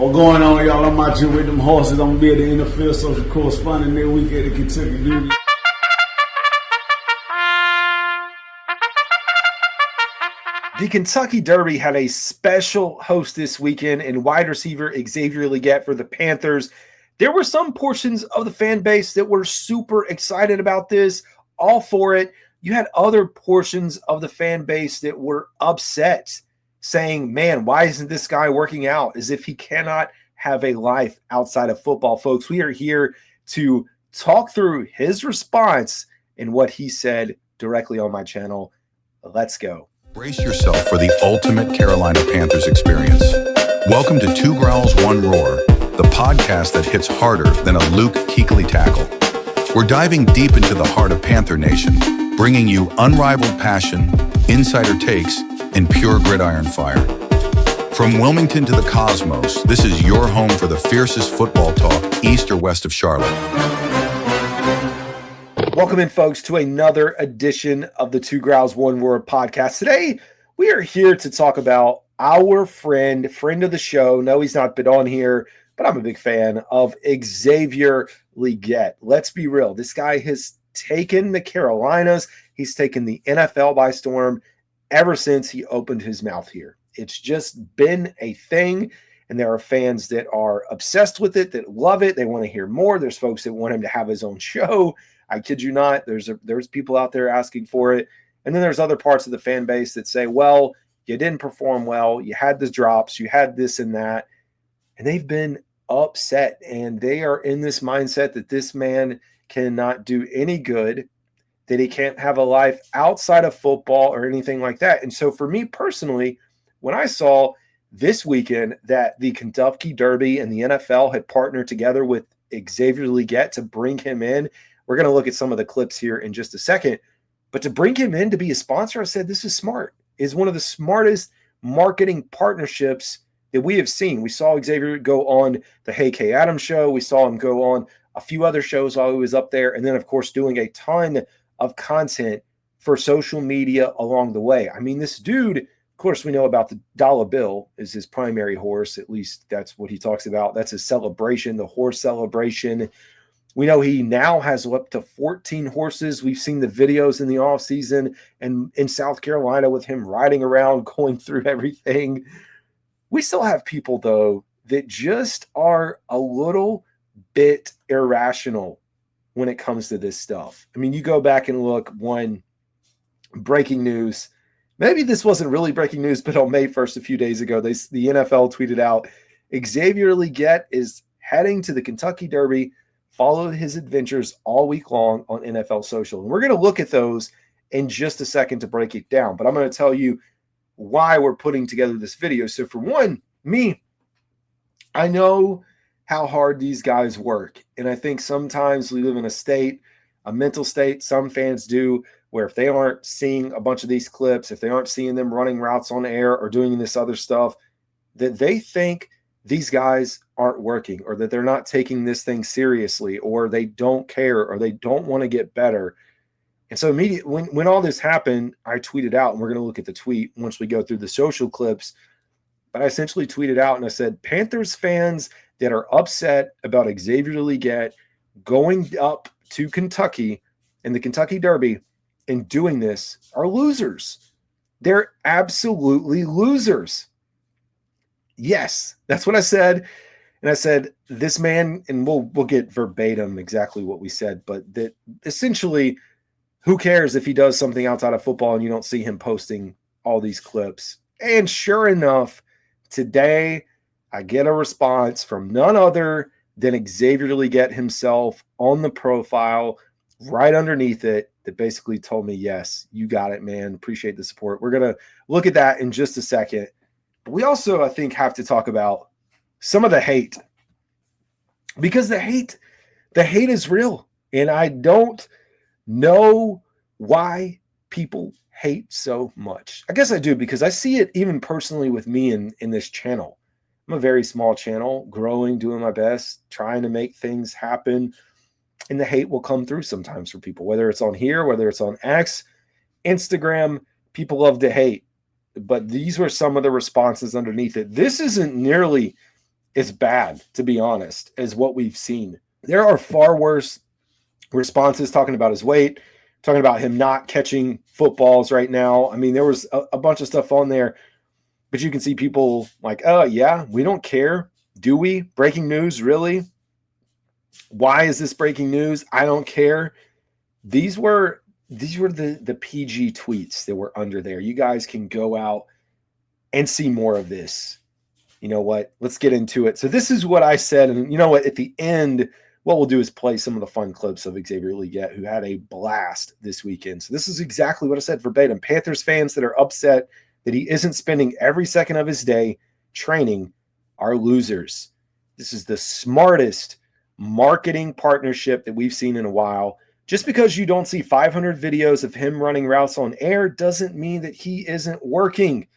What's going on, y'all? I'm out here with them horses. I'm going to be at the NFL social correspondent that week at the Kentucky Derby. The Kentucky Derby had a special host this weekend in wide receiver Xavier Legette for the Panthers. There were some portions of the fan base that were super excited about this, all for it. You had other portions of the fan base that were upset, saying, man, why isn't this guy working out? As if he cannot have a life outside of football. Folks, we are here to talk through his response and what he said directly on my channel. Let's go. Brace yourself for the ultimate Carolina Panthers experience. Welcome to Two Growls, One Roar, the podcast that hits harder than a Luke Kuechly tackle. We're diving deep into the heart of Panther Nation, bringing you unrivaled passion, insider takes, and pure gridiron fire. From Wilmington to the cosmos, this is your home for the fiercest football talk east or west of Charlotte. Welcome in, folks, to another edition of the Two Growls, One Word podcast. Today, we are here to talk about our friend of the show. No, he's not been on here, but I'm a big fan of Xavier Legette. Let's be real. This guy has taken the Carolinas. He's taken the NFL by storm ever since he opened his mouth here. It's just been a thing, and there are fans that are obsessed with it, that love it. They want to hear more. There's folks that want him to have his own show. I kid you not. There's people out there asking for it. And then there's other parts of the fan base that say, well, you didn't perform well. You had the drops. You had this and that. And they've been upset. And they are in this mindset that this man cannot do any good, that he can't have a life outside of football or anything like that. And so for me personally, when I saw this weekend that the Kentucky Derby and the NFL had partnered together with Xavier Legette to bring him in, we're going to look at some of the clips here in just a second. But to bring him in to be a sponsor, I said, this is smart. Is one of the smartest marketing partnerships that we have seen. We saw Xavier go on the Hey K Adams show. We saw him go on a few other shows while he was up there. And then, of course, doing a ton of content for social media along the way. I mean, this dude, of course, we know about the dollar bill is his primary horse. At least that's what he talks about. That's his celebration, the horse celebration. We know he now has up to 14 horses. We've seen the videos in the offseason and in South Carolina with him riding around, going through everything. We still have people, though, that just are a little bit irrational when it comes to this stuff. I mean, you go back and look, one breaking news. Maybe this wasn't really breaking news, but on May 1st, a few days ago, the NFL tweeted out, Xavier Legette is heading to the Kentucky Derby. Follow his adventures all week long on NFL social. And we're going to look at those in just a second to break it down. But I'm going to tell you why we're putting together this video. So for one, I know how hard these guys work. And I think sometimes we live in a mental state, some fans do, where if they aren't seeing a bunch of these clips, if they aren't seeing them running routes on air or doing this other stuff, that they think these guys aren't working, or that they're not taking this thing seriously, or they don't care, or they don't want to get better. And so immediately when all this happened, I tweeted out, and we're going to look at the tweet once we go through the social clips, but I essentially tweeted out and I said, Panthers fans that are upset about Xavier Legette going up to Kentucky in the Kentucky Derby and doing this are losers. They're absolutely losers. Yes, that's what I said. And I said, this man, and we'll get verbatim exactly what we said, but that essentially, who cares if he does something outside of football and you don't see him posting all these clips? And sure enough, today I get a response from none other than Xavier Legette himself on the profile right underneath it that basically told me, yes, you got it, man. Appreciate the support. We're going to look at that in just a second. But we also, I think, have to talk about some of the hate, because the hate is real. And I don't know why people hate so much. I guess I do, because I see it even personally with me in this channel. I'm a very small channel, growing, doing my best, trying to make things happen. And the hate will come through sometimes for people, whether it's on here, whether it's on X, Instagram. People love to hate. But these were some of the responses underneath it. This isn't nearly is bad, to be honest, is what we've seen. There are far worse responses talking about his weight, talking about him not catching footballs right now. I mean, there was a bunch of stuff on there, but you can see people like, oh, yeah, we don't care. Do we? Breaking news, really? Why is this breaking news? I don't care. These were the PG tweets that were under there. You guys can go out and see more of this. You know what? Let's get into it. So this is what I said. And you know what? At the end, what we'll do is play some of the fun clips of Xavier Legette, who had a blast this weekend. So this is exactly what I said verbatim. Panthers fans that are upset that he isn't spending every second of his day training are losers. This is the smartest marketing partnership that we've seen in a while. Just because you don't see 500 videos of him running routes on air doesn't mean that he isn't working.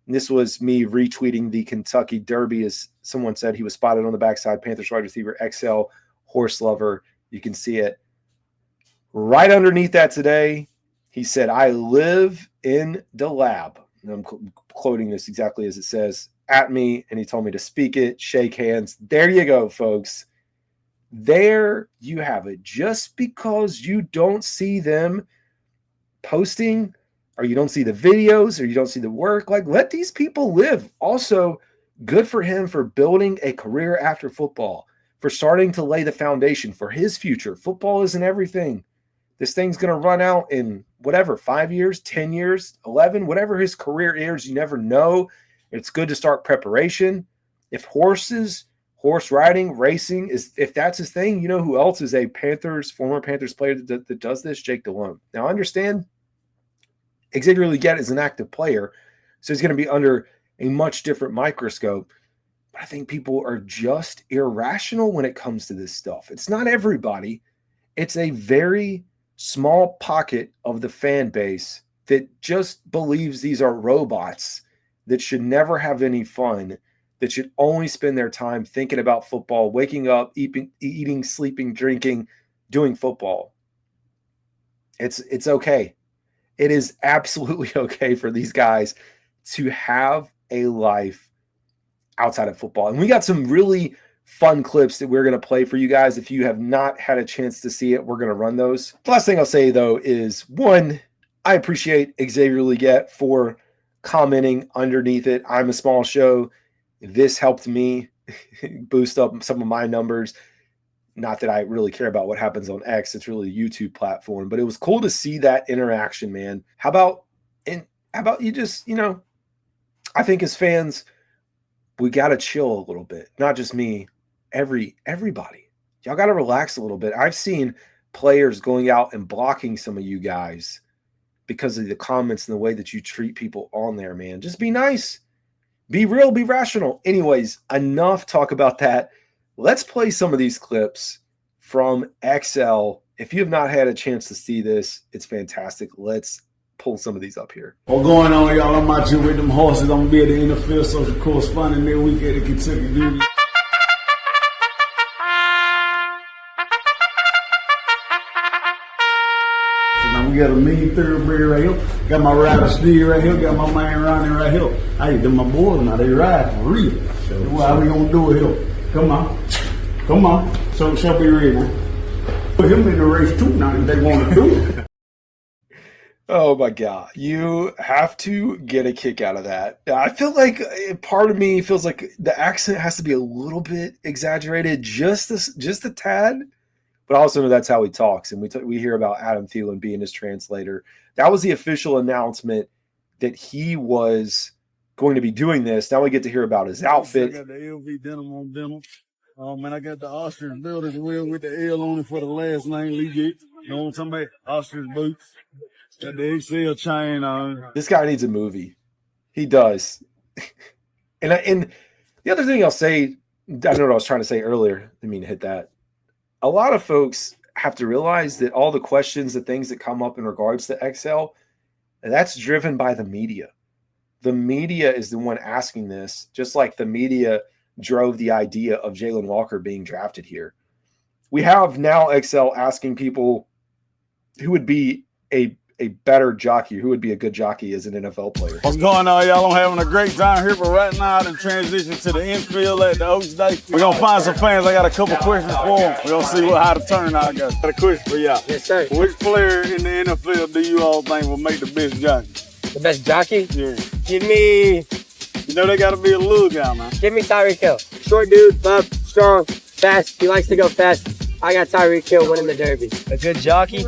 And this was me retweeting the Kentucky Derby, as someone said he was spotted on the backside. Panthers wide receiver XL horse lover. You can see it right underneath that today. He said, I live in the lab. And I'm quoting this exactly as it says at me. And he told me to speak it, shake hands. There you go, folks. There you have it. Just because you don't see them posting, or you don't see the videos, or you don't see the work, like, let these people live. Also, good for him for building a career after football, for starting to lay the foundation for his future. Football isn't everything. This thing's going to run out in whatever, 5 years, 10 years, 11, whatever his career is, you never know. It's good to start preparation. If horse riding, racing, if that's his thing, you know who else is a former Panthers player that does this? Jake Delhomme. Now, I understand Xavier Legette is an active player, so he's going to be under a much different microscope. But I think people are just irrational when it comes to this stuff. It's not everybody. It's a very small pocket of the fan base that just believes these are robots that should never have any fun, that should only spend their time thinking about football, waking up, eating, sleeping, drinking, doing football. It's okay. It is absolutely okay for these guys to have a life outside of football. And we got some really fun clips that we're going to play for you guys. If you have not had a chance to see it, we're going to run those. The last thing I'll say, though, is one, I appreciate Xavier Legette for commenting underneath it. I'm a small show. This helped me boost up some of my numbers. Not that I really care about what happens on X. It's really a YouTube platform. But it was cool to see that interaction, man. How about you just, I think as fans, we got to chill a little bit. Not just me, everybody. Y'all got to relax a little bit. I've seen players going out and blocking some of you guys because of the comments and the way that you treat people on there, man. Just be nice. Be real, be rational. Anyways, enough talk about that. Let's play some of these clips from XL. If you have not had a chance to see this, it's fantastic. Let's pull some of these up here. What's going on, y'all? I'm out here with them horses. I'm be the NFL social correspondent that week at the Kentucky Derby. Now we got a mean thoroughbred right here. Got my rider Steve right here. Got my man Ronnie right here. Hey, them my boys now. They ride for real. So why we gonna do it here? Come on. So be ready, man. Put him in the race too now if they want to do it. Oh my God. You have to get a kick out of that. I feel like part of me feels like the accent has to be a little bit exaggerated, just a tad. But I also know that's how he talks. And we hear about Adam Thielen being his translator. That was the official announcement that he was going to be doing this. Now we get to hear about his outfit. I got the LV denim on denim. Man, I got the ostrich belt as well with the L on it for the last name, Legette. You know what I'm talking about? Ostrich boots. Got the XL chain on. This guy needs a movie. He does. And the other thing I'll say, I know what I was trying to say earlier. I mean, hit that. A lot of folks have to realize that all the questions, the things that come up in regards to XL, that's driven by the media. The media is the one asking this, just like the media drove the idea of Jalen Walker being drafted here. We have now XL asking people who would be a a better jockey? Who would be a good jockey as an NFL player? What's going on, y'all? I'm having a great time here, but right now I'm transition to the infield at the Oaks Day. We're gonna find some fans. I got a couple questions for them. We're gonna see how the turnout goes. Got a question for y'all. Yes, sir. Which player in the NFL do you all think will make the best jockey? The best jockey? Yeah. Give me You know they gotta be a little guy, man. Tyreek Hill. Short dude, buff, strong, fast. He likes to go fast. I got Tyreek Hill winning the Derby. A good jockey,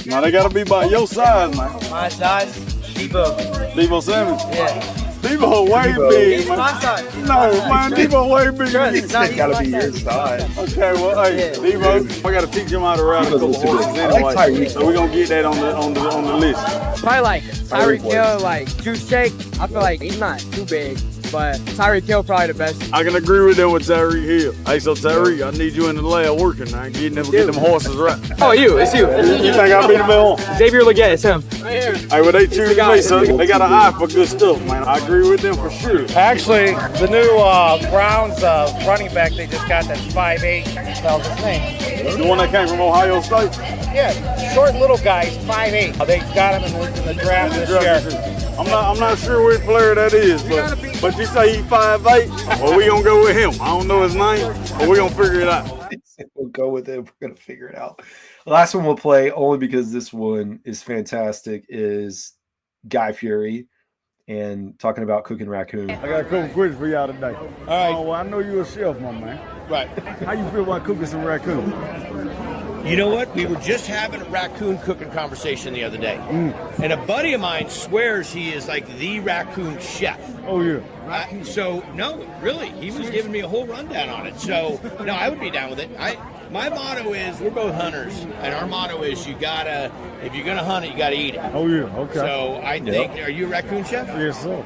Now they gotta be by your size, man. my size, Debo. Debo Simmons. Yeah. Debo way big, He's man. my size. No, man, Debo way bigger than you. It's gotta be your size. Okay, well, hey, Debo, I gotta teach him how to ride a couple horses I like Tyreek. anyway. So we're gonna get that on the list. Probably like Tyreek Hill, like Juice Shake. I feel like he's not too big, but Tyreek Hill probably the best. I can agree with them with Tyreek Hill. Hey, so Tyreek, I need you in the lab working now, get them horses right. Oh, it's you. You think I beat them at home? Xavier Legette, it's him. Hey, well, they choose me, so they got an eye for good stuff, man. I agree with them for sure. Actually, the new Browns running back they just got that's 5'8". Hell's his name? The one that came from Ohio State? Yeah, short little guy, 5'8". They got him in the draft this year. I'm not sure which player that is, but you say he's 5'8". Well, we gonna go with him. I don't know his name, but we gonna figure it out. We'll go with it. We're gonna figure it out. The last one we'll play, only because this one is fantastic, is Guy Fieri and talking about cooking raccoon. I got a couple questions for y'all today. All right. Oh, well, I know you're a chef, my man. Right. How you feel about cooking some raccoon? You know what? We were just having a raccoon cooking conversation the other day. And a buddy of mine swears he is like the raccoon chef. Oh, yeah. So, no, really, he was giving me a whole rundown on it. So, no, I would be down with it. My motto is, we're both hunters, and our motto is if you're going to hunt it, you got to eat it. Oh, yeah, okay. So, I think, are you a raccoon chef? Yes, sir.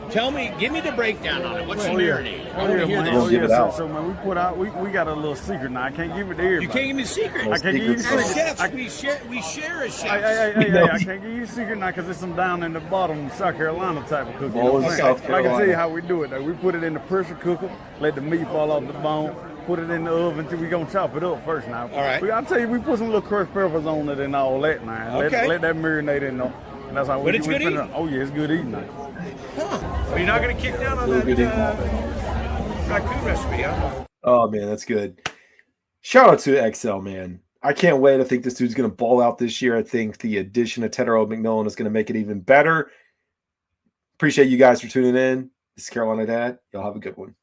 Give me the breakdown on it. What's the marinade? I Oh, want yeah, to hear man. this. Oh, Give yeah. it out. So, man, we got a little secret now. I can't give it to everybody. You can't give me the secret. I can't give you the As secret. chefs, we share as chefs. Hey, I can't give you a secret now because there's some down in the bottom South Carolina type of cooking. All in what I'm South saying? But I can tell you Carolina. how we do it though. We put it in the pressure cooker, let the meat fall off the bone, put it in the oven until we gonna chop it up first now. All right. I'll tell you, we put some little crushed peppers on it and all that now. Okay. Let that marinate in there. And that's how But we it's we good put it eating. on. Oh yeah, it's good eating now. So you're not going to kick down on Good eating. that raccoon recipe, huh? Oh man, that's good. Shout out to XL, man. I can't wait. I think this dude's going to ball out this year. I think the addition of Tedero McMillan is going to make it even better. Appreciate you guys for tuning in. This is Carolina Dad. Y'all have a good one.